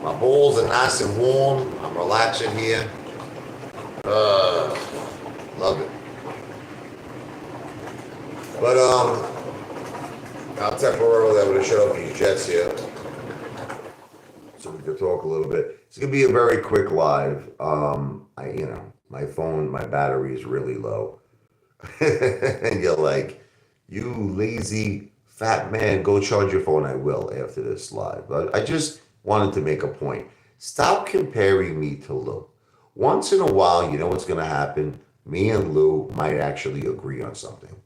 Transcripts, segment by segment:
My balls are nice and warm. I'm relaxing here. Uh, love it. But I'll temporarily I'm gonna shut off these jets here so we can talk a little bit. It's gonna be a very quick live. My phone, my battery is really low, and you're like, you lazy fat man, go charge your phone. I will after this live. But I just wanted to make a point. Stop comparing me to Lou. Once in a while, you know what's gonna happen. Me and Lou might actually agree on something.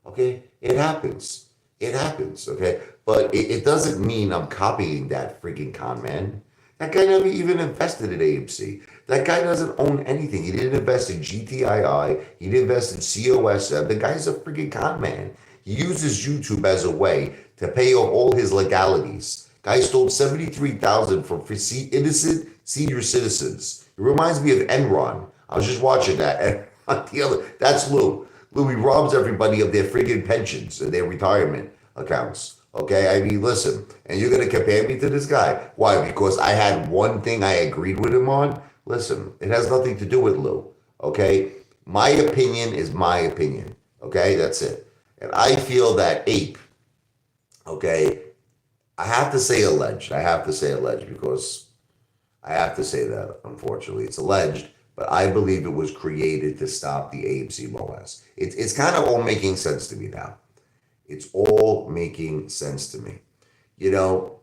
Okay, it happens. It happens. Okay, but it doesn't mean I'm copying that freaking con man. That guy never even invested in AMC. That guy doesn't own anything. He didn't invest in GTII. He didn't invest in COSM. The guy's a freaking con man. He uses YouTube as a way to pay off all his legalities. Guy stole 73,000 from innocent senior citizens. It reminds me of Enron. I was just watching that. And on the other, that's Lou. Louis robs everybody of their friggin' pensions and their retirement accounts. Okay, I mean, listen, and you're gonna compare me to this guy? Why? Because I had one thing I agreed with him on? Listen, it has nothing to do with Lou. Okay, my opinion is my opinion. Okay, that's it. And I feel that Ape. Okay, I have to say alleged. I have to say alleged because I have to say that, unfortunately. It's alleged, but I believe it was created to stop the AMC MOS. It's kind of all making sense to me now. It's all making sense to me. You know,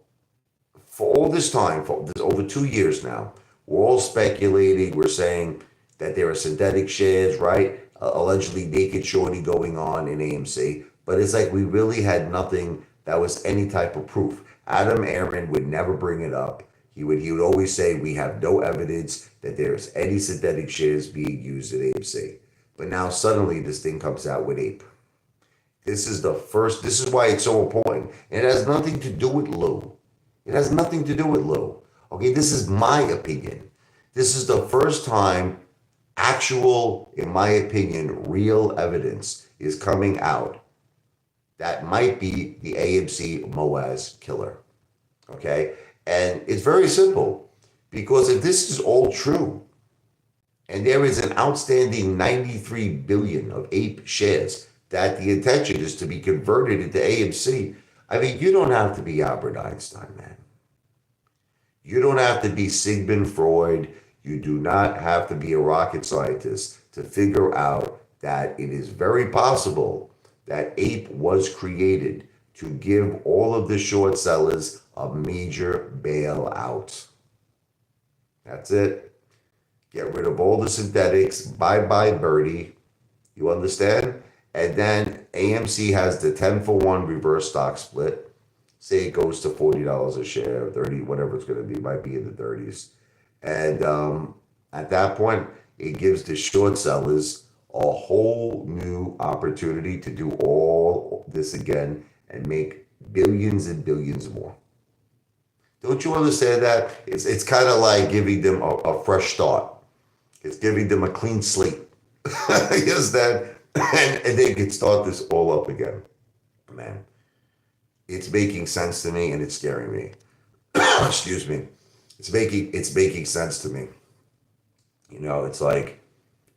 for all this time, for this, over 2 years now, we're all speculating. We're saying that there are synthetic shares, right? Allegedly naked shorty going on in AMC. But it's like we really had nothing that was any type of proof. Adam Aaron would never bring it up. He would always say we have no evidence that there's any synthetic shares being used at AMC. But now suddenly this thing comes out with Ape. This is the first. This is why it's so important. It has nothing to do with Lou. It has nothing to do with Lou. Okay, this is my opinion. This is the first time actual, in my opinion, real evidence is coming out that might be the AMC Moaz killer. Okay, and it's very simple because if this is all true, and there is an outstanding 93 billion of Ape shares that the intention is to be converted into AMC. I mean, you don't have to be Albert Einstein, man. You don't have to be Sigmund Freud. You do not have to be a rocket scientist to figure out that it is very possible that Ape was created to give all of the short sellers a major bailout. That's it. Get rid of all the synthetics. Bye bye, Birdie. You understand? And then AMC has the 10-for-1 reverse stock split. Say it goes to $40 a share, 30, whatever it's going to be. It might be in the 30s. And at that point, it gives the short sellers a whole new opportunity to do all this again and make billions and billions more. Don't you understand that? It's kind of like giving them a fresh start. It's giving them a clean slate. You understand? And they can start this all up again. Man, it's making sense to me and it's scaring me. Excuse me. It's making sense to me. You know, it's like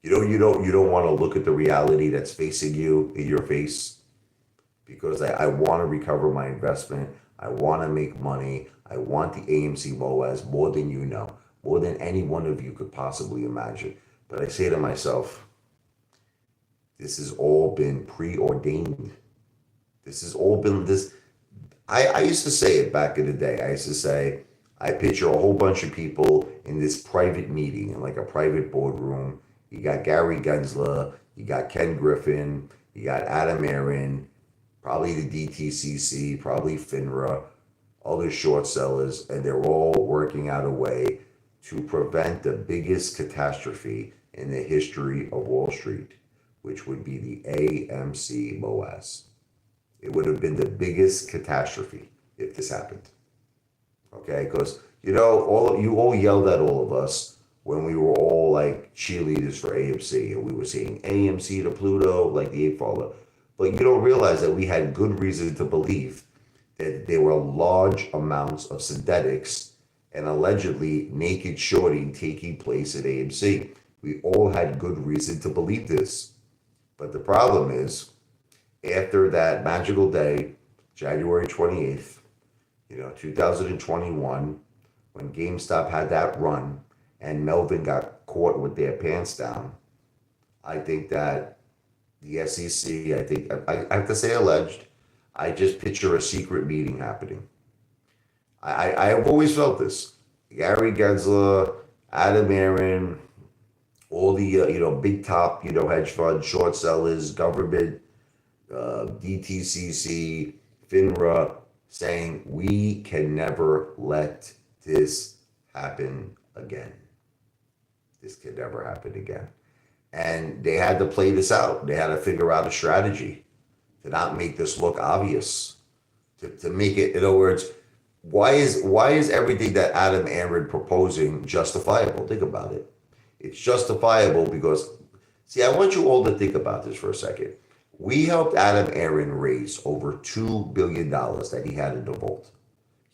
you don't want to look at the reality that's facing you in your face because I want to recover my investment. I want to make money. I want the AMC MOAS more than you know, more than any one of you could possibly imagine. But I say to myself, this has all been preordained. This has all been this. I used to say it back in the day. I used to say, I picture a whole bunch of people in this private meeting, in like a private boardroom. You got Gary Gensler, you got Ken Griffin, you got Adam Aaron, probably the DTCC, probably FINRA, other short sellers, and they're all working out a way to prevent the biggest catastrophe in the history of Wall Street, which would be the AMC MOAS. It would have been the biggest catastrophe if this happened. Okay, because you all yelled at all of us when we were all like cheerleaders for AMC, and we were saying AMC to Pluto like the Apefather. But you don't realize that we had good reason to believe that there were large amounts of synthetics and allegedly naked shorting taking place at AMC. We all had good reason to believe this. But the problem is, after that magical day, January 28th, 2021, when GameStop had that run and Melvin got caught with their pants down, I think that the SEC, I have to say alleged, I just picture a secret meeting happening. I have always felt this. Gary Gensler, Adam Aaron, all the big top hedge funds, short sellers, government, DTCC, FINRA, saying we can never let this happen again. This can never happen again. And they had to play this out. They had to figure out a strategy to not make this look obvious. To make it, in other words, why is everything that Adam Aaron proposing justifiable? Think about it. It's justifiable because, see, I want you all to think about this for a second. We helped Adam Aaron raise over $2 billion that he had in the vault.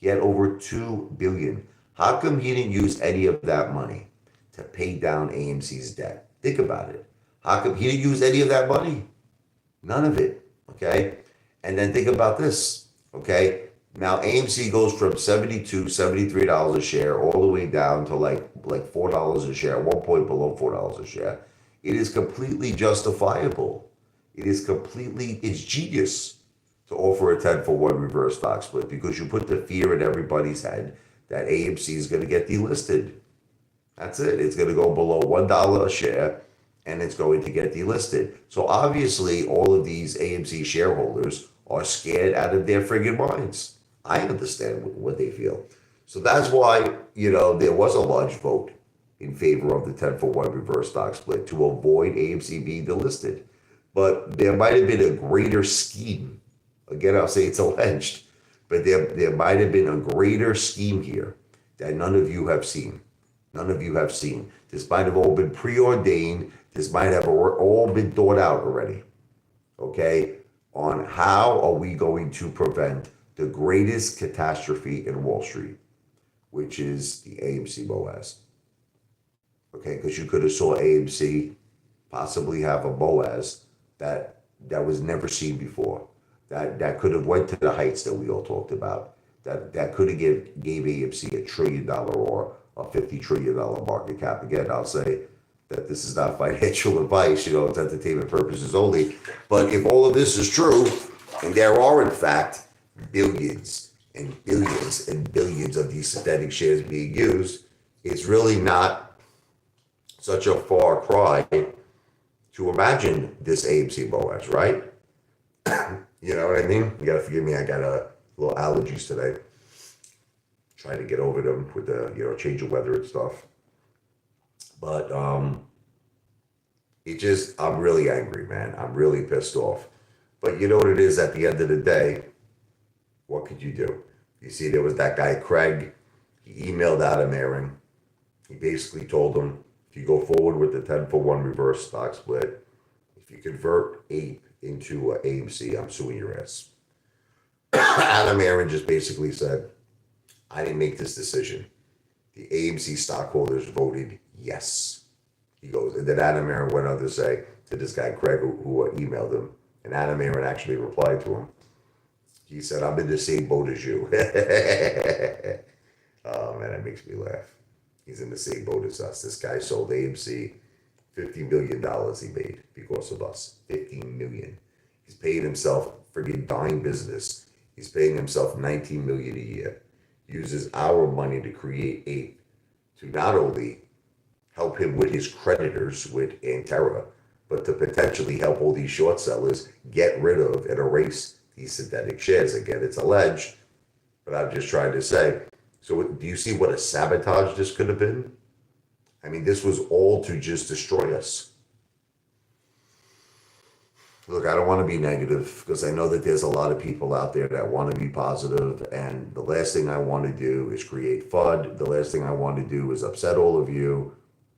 He had over $2 billion. How come he didn't use any of that money to pay down AMC's debt? Think about it. How come he didn't use any of that money? None of it. Okay. And then think about this. Okay. Now AMC goes from $72, $73 a share all the way down to like $4 a share, at one point below $4 a share. It is completely justifiable. It's genius to offer a 10-for-1 reverse stock split because you put the fear in everybody's head that AMC is going to get delisted. That's it. It's going to go below $1 a share and it's going to get delisted. So obviously all of these AMC shareholders are scared out of their friggin' minds. I understand what they feel. So that's why, there was a large vote in favor of the 10-for-1 reverse stock split to avoid AMC being delisted. But there might have been a greater scheme. Again, I'll say it's alleged, but there might have been a greater scheme here that none of you have seen. None of you have seen. This might have all been preordained. This might have all been thought out already. Okay? On how are we going to prevent the greatest catastrophe in Wall Street, which is the AMC Boaz. Okay? Because you could have saw AMC possibly have a Boaz that was never seen before. That could have went to the heights that we all talked about. That could have gave AMC $1 trillion or a $50 trillion market cap. Again, I'll say that this is not financial advice, it's entertainment purposes only. But if all of this is true, and there are in fact billions and billions and billions of these synthetic shares being used, it's really not such a far cry to imagine this AMC Boaz, right? You know what I mean? You gotta forgive me, I got a little allergies today. Trying to get over them with the change of weather and stuff. But I'm really angry, man. I'm really pissed off. But you know what it is at the end of the day? What could you do? You see, there was that guy, Craig. He emailed Adam Aaron. He basically told him, if you go forward with the 10-for-1 reverse stock split, if you convert Ape into AMC, I'm suing your ass. Adam Aaron just basically said, I didn't make this decision. The AMC stockholders voted yes. He goes, and then Adam Aaron went on to say to this guy, Craig, who emailed him, and Adam Aaron actually replied to him. He said, I'm in the same boat as you. Oh, man, that makes me laugh. He's in the same boat as us. This guy sold AMC $50 million he made because of us. $15 million. He's paying himself friggin' dying business. He's paying himself $19 million a year. Uses our money to create Ape to not only help him with his creditors with Antera, but to potentially help all these short sellers get rid of and erase these synthetic shares. Again, it's alleged, but I'm just trying to say. So do you see what a sabotage this could have been? I mean, this was all to just destroy us. Look, I don't want to be negative because I know that there's a lot of people out there that want to be positive, and the last thing I want to do is create FUD. The last thing I want to do is upset all of you,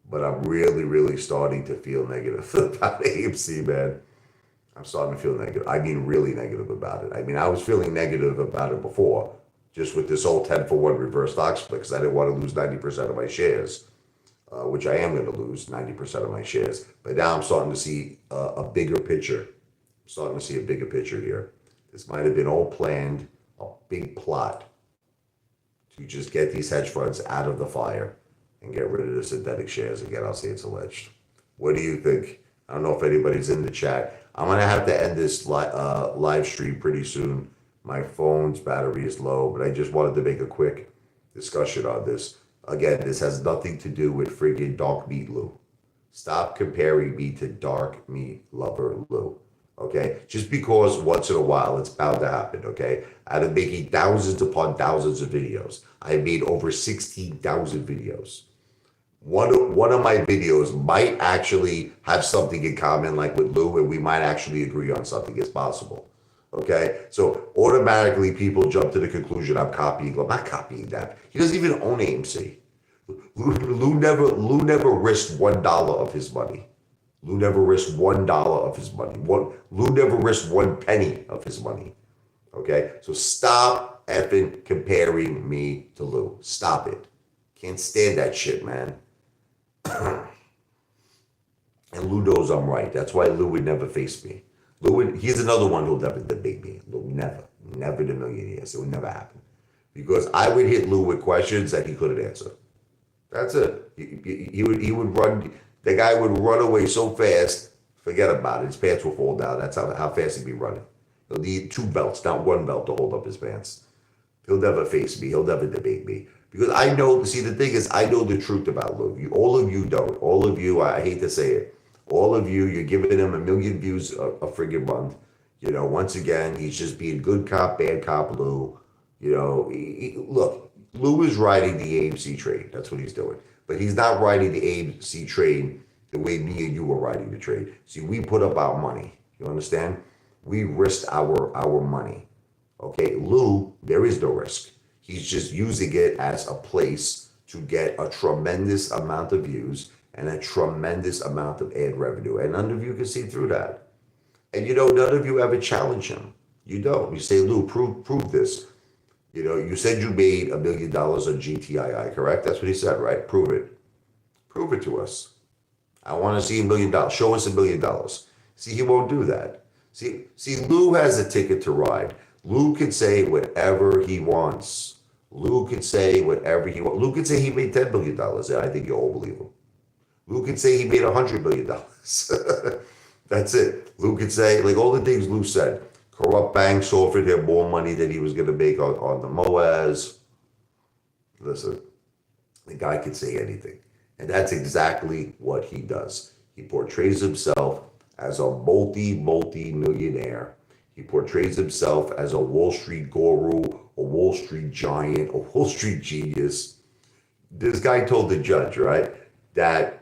but I'm really, really starting to feel negative about AMC, man. I'm starting to feel negative. I mean, really negative about it. I mean, I was feeling negative about it before, just with this whole 10-for-1 reverse stock split because I didn't want to lose 90% of my shares, which I am going to lose 90% of my shares. But now I'm starting to see a bigger picture. I'm starting to see a bigger picture here. This might have been all planned, a big plot to just get these hedge funds out of the fire and get rid of the synthetic shares. Again, I'll say it's alleged. What do you think? I don't know if anybody's in the chat. I'm going to have to end this live stream pretty soon. My phone's battery is low, but I just wanted to make a quick discussion on this. Again, this has nothing to do with friggin' dark meat Lou. Stop comparing me to dark meat lover Lou. Okay? Just because once in a while it's bound to happen, okay? Out of making thousands upon thousands of videos, I made over 16,000 videos. One of my videos might actually have something in common, like with Lou, and we might actually agree on something. It's possible. Okay, so automatically people jump to the conclusion I'm copying. I'm not copying that. He doesn't even own AMC. Lou never risked $1 of his money. Lou never risked $1 of his money. Lou never risked 1 penny of his money. Okay, so stop effing comparing me to Lou. Stop it. Can't stand that shit, man. And Lou knows I'm right. That's why Lou would never face me. He's another one who'll never debate me. Lou, never in a million years. It would never happen. Because I would hit Lou with questions that he couldn't answer. That's it. He would run. The guy would run away so fast, forget about it. His pants will fall down. That's how fast he'd be running. He'll need 2 belts, not 1 belt to hold up his pants. He'll never face me. He'll never debate me. Because I know, see, the thing is, I know the truth about Lou. All of you don't. All of you, I hate to say it, all of you, you're giving him 1 million views a friggin' month. You know, once again, he's just being good cop, bad cop Lou. You know, look, Lou is riding the AMC train. That's what he's doing. But he's not riding the AMC train the way me and you are riding the train. See, we put up our money. You understand? We risked our money. Okay, Lou, there is no risk. He's just using it as a place to get a tremendous amount of views and a tremendous amount of ad revenue. And none of you can see through that. And you know, none of you ever challenge him. You don't. You say, Lou, prove this. You know, you said you made $1 million on GTII, correct? That's what he said, right? Prove it. Prove it to us. I want to see $1 million. Show us $1 million. See, he won't do that. See, Lou has a ticket to ride. Lou can say whatever he wants. Lou can say whatever he wants. Lou can say he made $10 billion, and I think you all believe him. Lou can say he made $100 million. That's it. Lou can say, like all the things Lou said. Corrupt banks offered him more money than he was going to make on the MOAS. Listen, the guy can say anything. And that's exactly what he does. He portrays himself as a multi-millionaire. He portrays himself as a Wall Street guru, a Wall Street giant, a Wall Street genius. This guy told the judge, right, that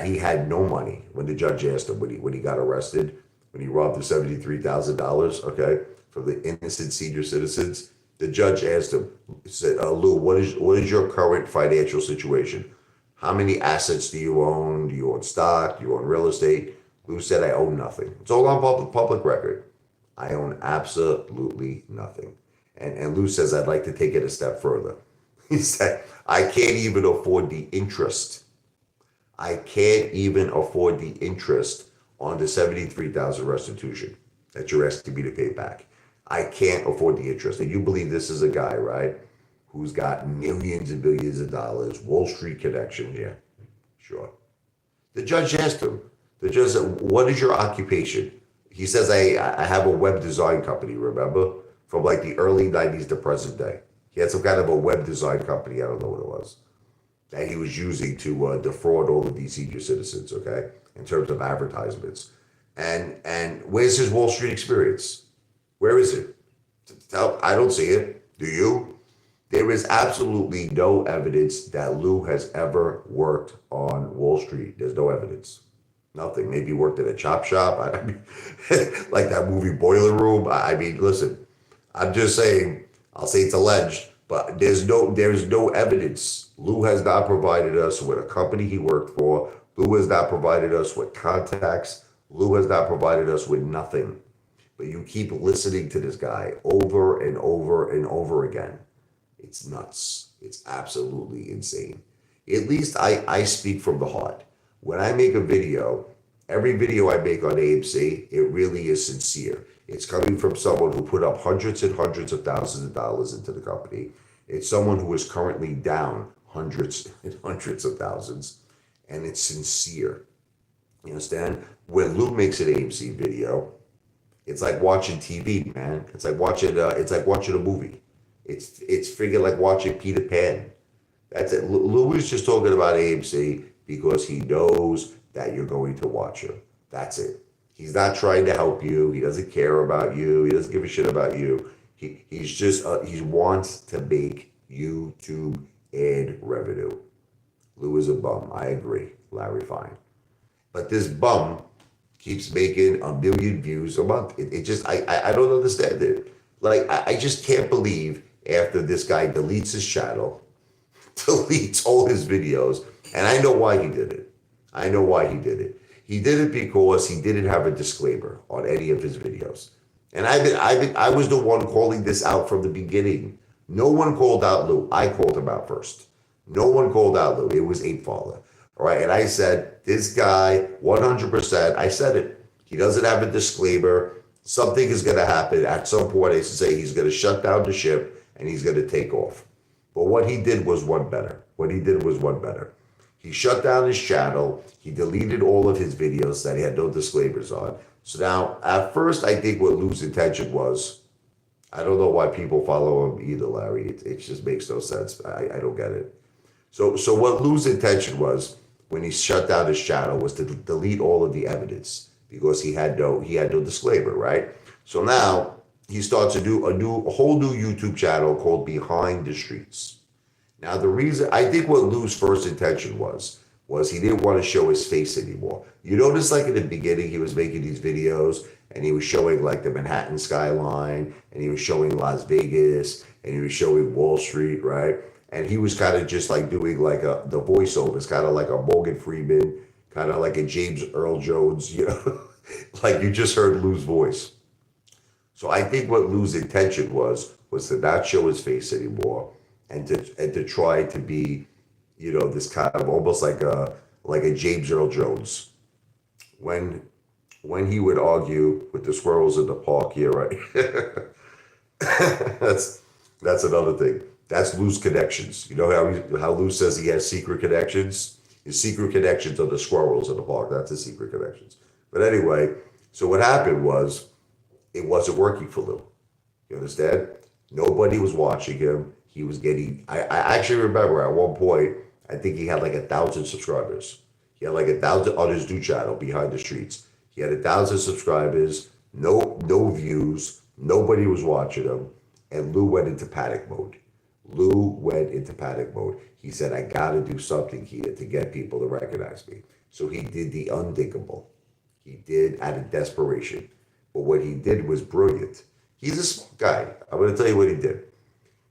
he had no money when the judge asked him when he got arrested, when he robbed the $73,000, okay, from the innocent senior citizens. The judge asked him, said, Lou, what is your current financial situation? How many assets do you own? Do you own stock? Do you own real estate? Lou said, I own nothing. It's all on public record. I own absolutely nothing. And Lou says, I'd like to take it a step further. He said, I can't even afford the interest. I can't even afford the interest on the $73,000 restitution that you're asking me to pay back. I can't afford the interest. And you believe this is a guy, right, who's got millions and billions of dollars, Wall Street connection. Yeah, sure. The judge asked him, the judge said, what is your occupation? He says, I have a web design company, remember? From like the early 90s to present day. He had some kind of a web design company, I don't know what it was, that he was using to defraud all of these senior citizens, okay, in terms of advertisements. And where's his Wall Street experience? Where is it? I don't see it. Do you? There is absolutely no evidence that Lou has ever worked on Wall Street. There's no evidence. Nothing. Maybe he worked at a chop shop. I mean, like that movie Boiler Room. I mean, listen, I'm just saying, I'll say it's alleged, but there's no evidence. Lou has not provided us with a company he worked for. Lou has not provided us with contacts. Lou has not provided us with nothing. But you keep listening to this guy over and over and over again. It's nuts. It's absolutely insane. At least I speak from the heart. When I make a video, every video I make on AMC, it really is sincere. It's coming from someone who put up hundreds and hundreds of thousands of dollars into the company. It's someone who is currently down hundreds and hundreds of thousands, and it's sincere. You understand? When Lou makes an AMC video, it's like watching TV, man. It's like watching a movie. It's freaking like watching Peter Pan. That's it. Lou is just talking about AMC because he knows that you're going to watch him. That's it. He's not trying to help you. He doesn't care about you. He doesn't give a shit about you. He's just he wants to make YouTube ad revenue. Lou is a bum. I agree. Larry Fine. But this bum keeps making a million views a month. It just I don't understand it. Like I just can't believe after this guy deletes his channel, deletes all his videos, and I know why he did it. I know why he did it. He did it because he didn't have a disclaimer on any of his videos. And I was the one calling this out from the beginning. No one called out Lou. I called him out first. No one called out Lou. It was Apefather. All right. And I said, this guy, 100%, I said it. He doesn't have a disclaimer. Something is going to happen at some point. I used to say he's going to shut down the ship and he's going to take off. But what he did was one better. What he did was one better. He shut down his channel. He deleted all of his videos that he had no disclaimers on. So now, at first, I think what Lou's intention was, I don't know why people follow him either, Larry. It just makes no sense. I don't get it. So what Lou's intention was when he shut down his channel was to delete all of the evidence because he had no disclaimer, right? So now he starts to do a whole new YouTube channel called Behind the Streets. Now the reason I think what Lou's first intention was he didn't want to show his face anymore. You notice like in the beginning he was making these videos and he was showing like the Manhattan skyline and he was showing Las Vegas and he was showing Wall Street, right? And he was kind of just like doing like the voiceovers, kind of like a Morgan Freeman, kind of like a James Earl Jones, you know, like you just heard Lou's voice. So I think what Lou's intention was to not show his face anymore and to try to be, you know, this kind of almost like a James Earl Jones. When he would argue with the squirrels in the park, yeah, right. that's another thing. That's Lou's connections. You know how Lou says he has secret connections? His secret connections are the squirrels in the park. That's his secret connections. But anyway, so what happened was it wasn't working for Lou. You understand? Nobody was watching him. He was getting, I actually remember at one point, I think he had like 1,000 subscribers. He had like 1,000 on his new channel, Behind the Streets. He had 1,000 subscribers, no views, nobody was watching him, and Lou went into panic mode. Lou went into panic mode. He said, I gotta do something here to get people to recognize me. So he did the unthinkable. He did out of desperation. But what he did was brilliant. He's a smart guy. I'm gonna tell you what he did.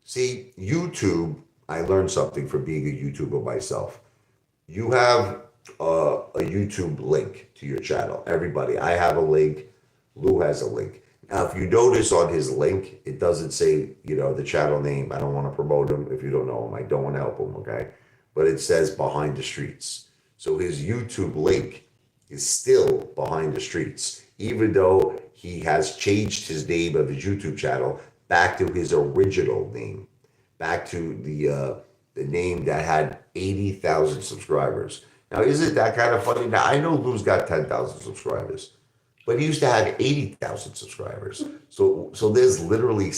See, YouTube, I learned something from being a YouTuber myself. You have a YouTube link to your channel. Everybody, I have a link. Lou has a link. Now, if you notice on his link, it doesn't say, you know, the channel name. I don't want to promote him if you don't know him. I don't want to help him, okay? But it says Behind the Streets. So his YouTube link is still Behind the Streets, even though he has changed his name of his YouTube channel back to his original name, back to the name that had 80,000 subscribers. Now, isn't that kind of funny? Now, I know Lou's got 10,000 subscribers, but he used to have 80,000 subscribers. So there's literally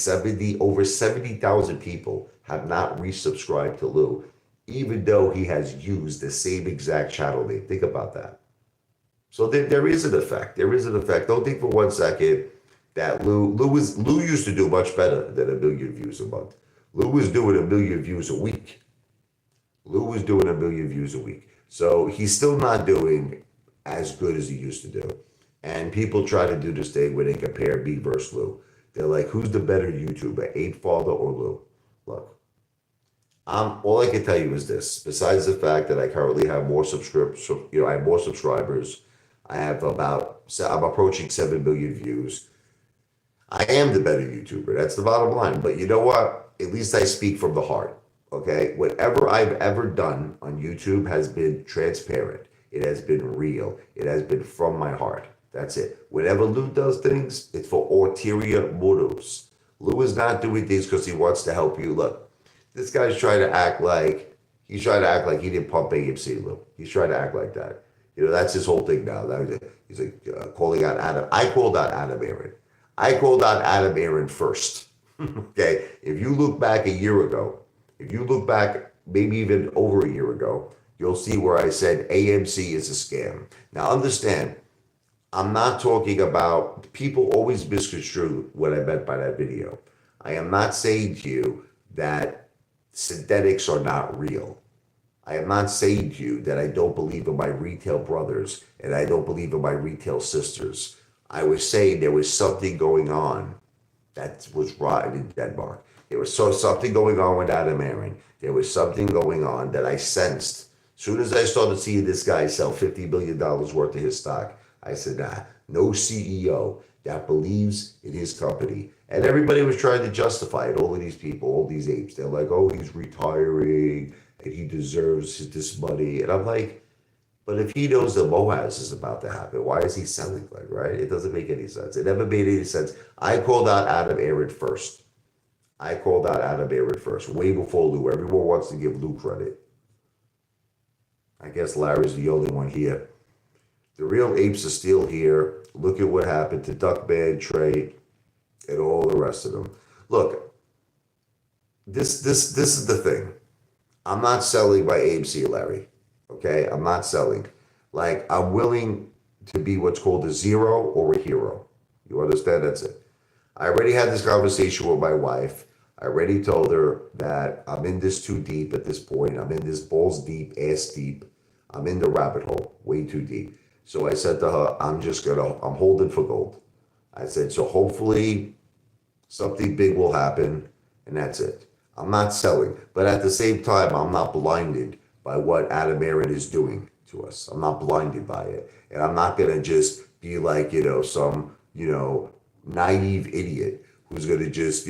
over 70,000 people have not resubscribed to Lou, even though he has used the same exact channel name. Think about that. So there is an effect. There is an effect. Don't think for 1 second that Lou used to do much better than 1 million views a month. Lou was doing 1 million views a week. Lou was doing 1 million views a week. So he's still not doing as good as he used to do. And people try to do this thing where they compare me versus Lou. They're like, who's the better YouTuber, Apefather or Lou? Look, all I can tell you is this. Besides the fact that I currently have more I have more subscribers. I'm approaching 7 million views. I am the better YouTuber. That's the bottom line. But you know what? at least I speak from the heart. Okay, whatever I've ever done on YouTube has been transparent. It has been real. It has been from my heart. That's it. Whenever Lou does things, it's for ulterior motives. Lou is not doing things because he wants to help you. Look, this guy's trying to act like he didn't pump AMC, Lou. He's trying to act like that. That's his whole thing now. He's like calling out Adam. I called out Adam Aaron. I called out Adam Aaron first. Okay, if you look back a year ago, if you look back maybe even over a year ago, you'll see where I said AMC is a scam. Now understand, I'm not talking about, people always misconstrue what I meant by that video. I am not saying to you that synthetics are not real. I am not saying to you that I don't believe in my retail brothers and I don't believe in my retail sisters. I was saying there was something going on that was rotten in Denmark. There was something going on with Adam Aaron. There was something going on that I sensed. As soon as I started seeing this guy sell $50 million worth of his stock, I said, nah, no CEO that believes in his company. And everybody was trying to justify it. All of these people, all these apes, they're like, oh, he's retiring and he deserves this money. And I'm like, but if he knows that Moaz is about to happen, why is he selling, like, right? It doesn't make any sense. It never made any sense. I called out Adam Aaron first. I called out Adam Aaron first, way before Lou. Everyone wants to give Lou credit. I guess Larry's the only one here. The real apes are still here. Look at what happened to Duckman, Trey, and all the rest of them. Look, this is the thing. I'm not selling by AMC, Larry. Okay, I'm not selling. Like, I'm willing to be what's called a zero or a hero. You understand? That's it. I already had this conversation with my wife. I already told her that I'm in this too deep at this point. I'm in this balls deep, ass deep. I'm in the rabbit hole, way too deep. So I said to her, I'm holding for gold. I said, so hopefully something big will happen, and that's it. I'm not selling, but at the same time, I'm not blinded by what Adam Aaron is doing to us. I'm not blinded by it. And I'm not going to just be like, some, naive idiot who's going to just,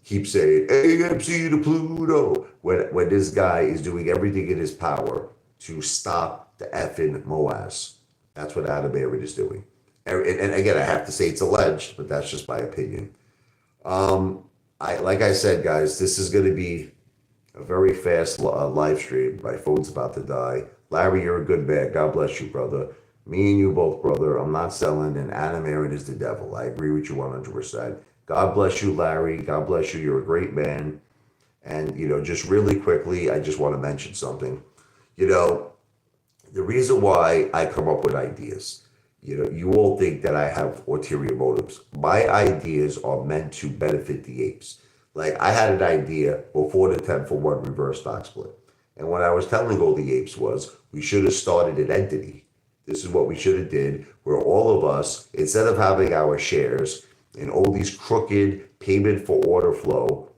keep saying AMC to Pluto when this guy is doing everything in his power to stop the effing Moaz. That's what Adam Aaron is doing. And again, I have to say it's alleged, but that's just my opinion. Like I said, guys, this is going to be a very fast live stream. My phone's about to die. Larry, you're a good man. God bless you, brother. Me and you both, brother. I'm not selling, and Adam Aaron is the devil. I agree with you 100%. God bless you, Larry. God bless you. You're a great man. And, just really quickly, I just want to mention something. The reason why I come up with ideas, you all think that I have ulterior motives. My ideas are meant to benefit the apes. Like, I had an idea before the 10-for-1 reverse stock split. And what I was telling all the apes was we should have started an entity. This is what we should have did, where all of us, instead of having our shares in all these crooked payment for order flow,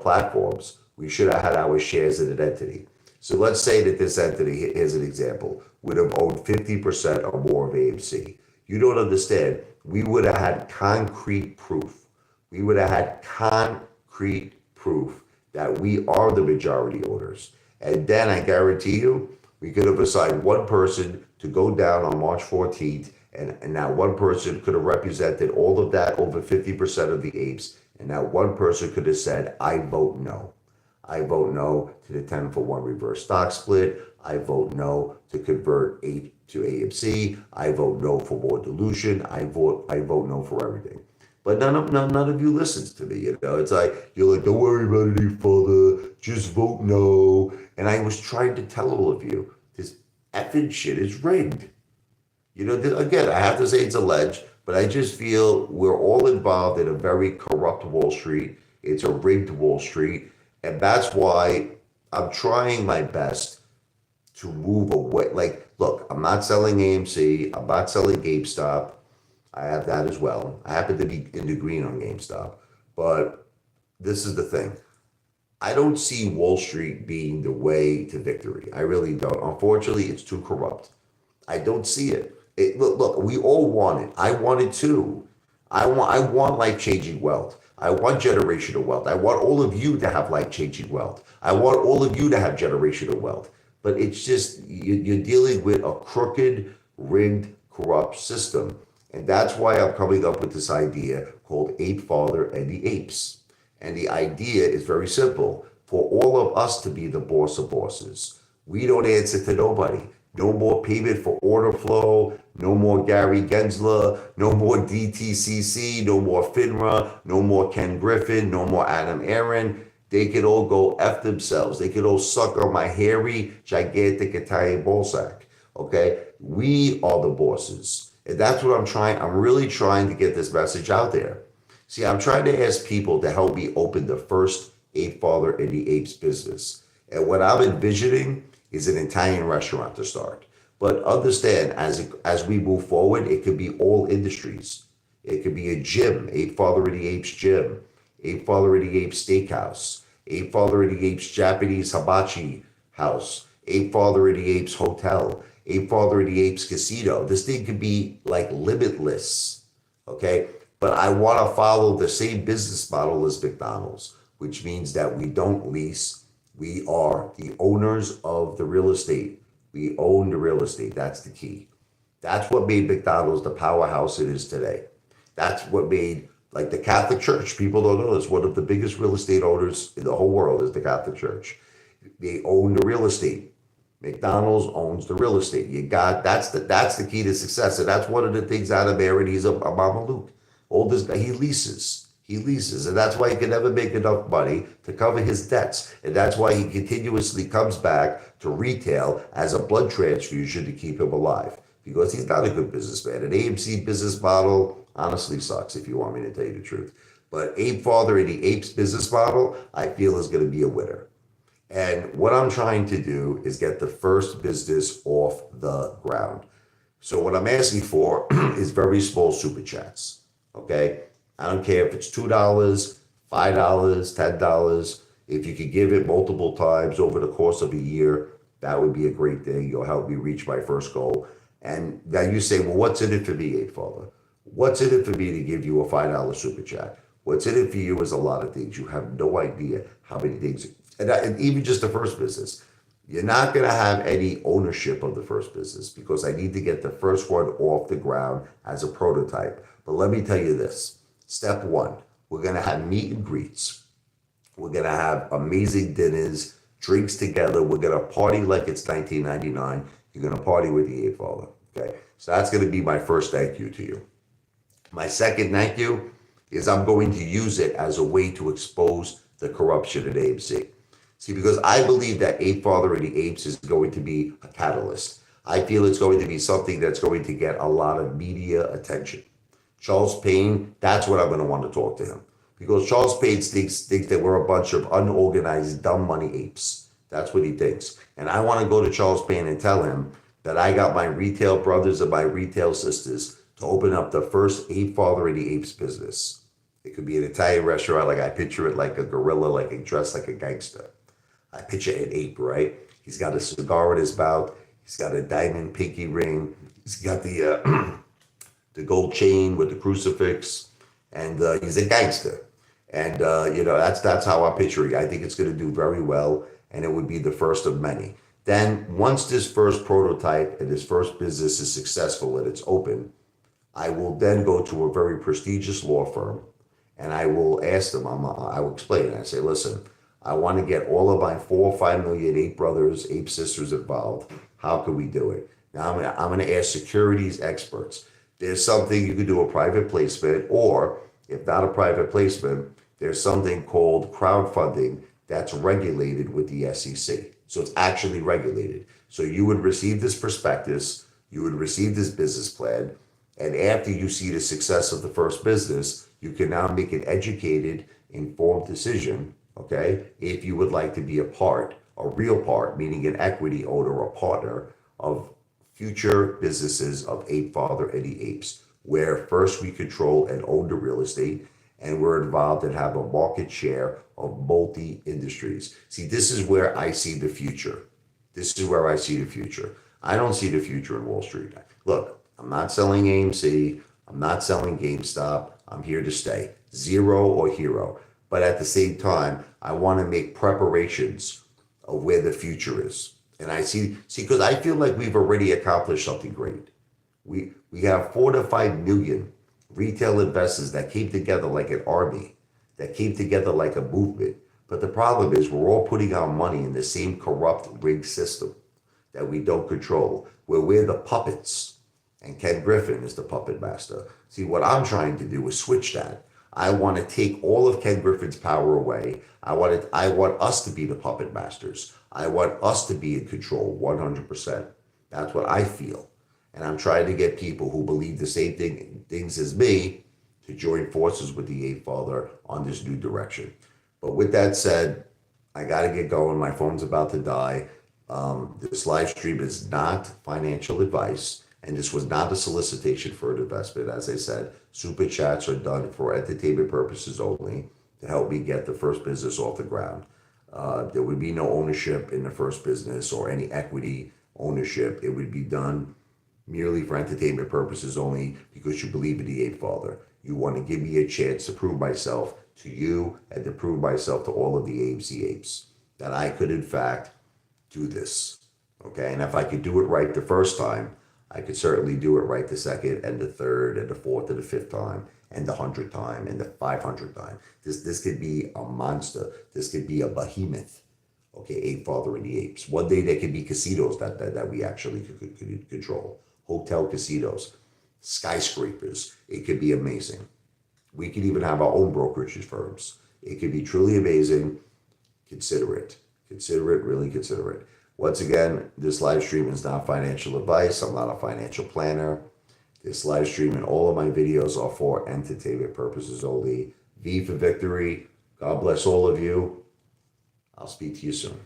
platforms, we should have had our shares in an entity. So let's say that this entity, here's an example, would have owned 50% or more of AMC. You don't understand. We would have had concrete proof. We would have had concrete proof that we are the majority owners. And then I guarantee you, we could have assigned one person to go down on March 14th, and now one person could have represented all of that, over 50% of the apes, and now one person could have said, I vote no. I vote no to the 10-for-1 reverse stock split. I vote no to convert ape to AMC. I vote no for more dilution. I vote no for everything. But none of you listens to me. It's like, you're like, don't worry about it, Apefather. Just vote no. And I was trying to tell all of you, this effing shit is rigged. Again, I have to say it's alleged, but I just feel we're all involved in a very corrupt Wall Street. It's a rigged Wall Street. And that's why I'm trying my best to move away. Like, look, I'm not selling AMC. I'm not selling GameStop. I have that as well. I happen to be in the green on GameStop. But this is the thing. I don't see Wall Street being the way to victory. I really don't. Unfortunately, it's too corrupt. I don't see it. Look, we all want it. I want it too. I want life-changing wealth. I want generational wealth. I want all of you to have life-changing wealth. I want all of you to have generational wealth. But it's just, you're dealing with a crooked, rigged, corrupt system. And that's why I'm coming up with this idea called Apefather and the Apes. And the idea is very simple. For all of us to be the boss of bosses. We don't answer to nobody. No more payment for order flow. No more Gary Gensler. No more DTCC. No more FINRA. No more Ken Griffin. No more Adam Aaron. They could all go F themselves. They could all suck on my hairy, gigantic Italian ballsack. Okay? We are the bosses. And that's what I'm trying. I'm really trying to get this message out there. See, I'm trying to ask people to help me open the first Apefather and the Apes business. And what I'm envisioning is an Italian restaurant to start. But understand, as we move forward, it could be all industries. It could be a gym, Apefather and the Apes gym, Apefather and the Apes steakhouse, Apefather and the Apes Japanese hibachi house, Apefather and the Apes hotel, Apefather and the Apes casino. This thing could be like limitless, okay? But I want to follow the same business model as McDonald's, which means that we don't lease. We are the owners of the real estate. We own the real estate. That's the key. That's what made McDonald's the powerhouse it is today. That's what made, like, the Catholic Church. People don't know this. One of the biggest real estate owners in the whole world is the Catholic Church. They own the real estate. McDonald's owns the real estate. That's the key to success. And that's one of the things out of Aaron. He's a Mama Luke. All this guy, he leases. He leases, and that's why he can never make enough money to cover his debts. And that's why he continuously comes back to retail as a blood transfusion to keep him alive, because he's not a good businessman. An AMC business model honestly sucks, if you want me to tell you the truth. But Apefather and the Apes business model, I feel, is going to be a winner. And what I'm trying to do is get the first business off the ground. So what I'm asking for is very small super chats, okay? I don't care if it's $2, $5, $10. If you could give it multiple times over the course of a year, that would be a great thing. You'll help me reach my first goal. And now you say, well, what's in it for me, Apefather? What's in it for me to give you a $5 super chat? What's in it for you is a lot of things. You have no idea how many things. And even just the first business. You're not going to have any ownership of the first business because I need to get the first one off the ground as a prototype. But let me tell you this. Step one, we're going to have meet and greets. We're going to have amazing dinners, drinks together. We're going to party like it's 1999. You're going to party with the Apefather. Okay. So that's going to be my first thank you to you. My second thank you is I'm going to use it as a way to expose the corruption at AMC. See, because I believe that Apefather and the Apes is going to be a catalyst. I feel it's going to be something that's going to get a lot of media attention. Charles Payne, that's what I'm going to want to talk to him. Because Charles Payne thinks that we're a bunch of unorganized, dumb money apes. That's what he thinks. And I want to go to Charles Payne and tell him that I got my retail brothers and my retail sisters to open up the first Apefather and the Apes business. It could be an Italian restaurant, like I picture it, like a gorilla, like a dressed like a gangster. I picture an ape, right? He's got a cigar in his mouth. He's got a diamond pinky ring. He's got the gold chain with the crucifix, and he's a gangster. And that's how I'm picturing it. I think it's going to do very well, and it would be the first of many. Then once this first prototype and this first business is successful and it's open, I will then go to a very prestigious law firm, and I will ask them. I will explain it. I say, listen, I want to get all of my 4 or 5 million ape brothers, ape sisters involved. How can we do it? Now I'm going to ask securities experts. There's something you could do, a private placement, or if not a private placement, there's something called crowdfunding that's regulated with the SEC. So it's actually regulated. So you would receive this prospectus, you would receive this business plan, and after you see the success of the first business, you can now make an educated, informed decision, okay, if you would like to be a real part, meaning an equity owner or partner of future businesses of Apefather and the Apes, where first we control and own the real estate, and we're involved and have a market share of multi-industries. See, this is where I see the future. This is where I see the future. I don't see the future in Wall Street. Look, I'm not selling AMC. I'm not selling GameStop. I'm here to stay. zero or hero. But at the same time, I want to make preparations of where the future is. And I see, because I feel like we've already accomplished something great. We have 4 to 5 million retail investors that came together like an army, that came together like a movement. But the problem is we're all putting our money in the same corrupt rigged system that we don't control, where we're the puppets and Ken Griffin is the puppet master. See, what I'm trying to do is switch that. I want to take all of Ken Griffin's power away. I want us to be the puppet masters. I want us to be in control 100%. That's what I feel. And I'm trying to get people who believe the same things as me to join forces with the Apefather on this new direction. But with that said, I got to get going. My phone's about to die. This live stream is not financial advice, and this was not a solicitation for an investment. As I said, super chats are done for entertainment purposes only to help me get the first business off the ground. There would be no ownership in the first business or any equity ownership. It would be done merely for entertainment purposes only because you believe in the Apefather. You want to give me a chance to prove myself to you and to prove myself to all of the AMC apes that I could, in fact, do this. Okay, and if I could do it right the first time, I could certainly do it right the second and the third and the fourth and the fifth time and the 100th time and the 500th time. This could be a monster. This could be a behemoth. Okay, Apefather and the Apes. One day there could be casinos that we actually could control. Hotel casinos, skyscrapers. It could be amazing. We could even have our own brokerage firms. It could be truly amazing. Consider it. Consider it, really consider it. Once again, this live stream is not financial advice. I'm not a financial planner. This live stream and all of my videos are for entertainment purposes only. V for victory. God bless all of you. I'll speak to you soon.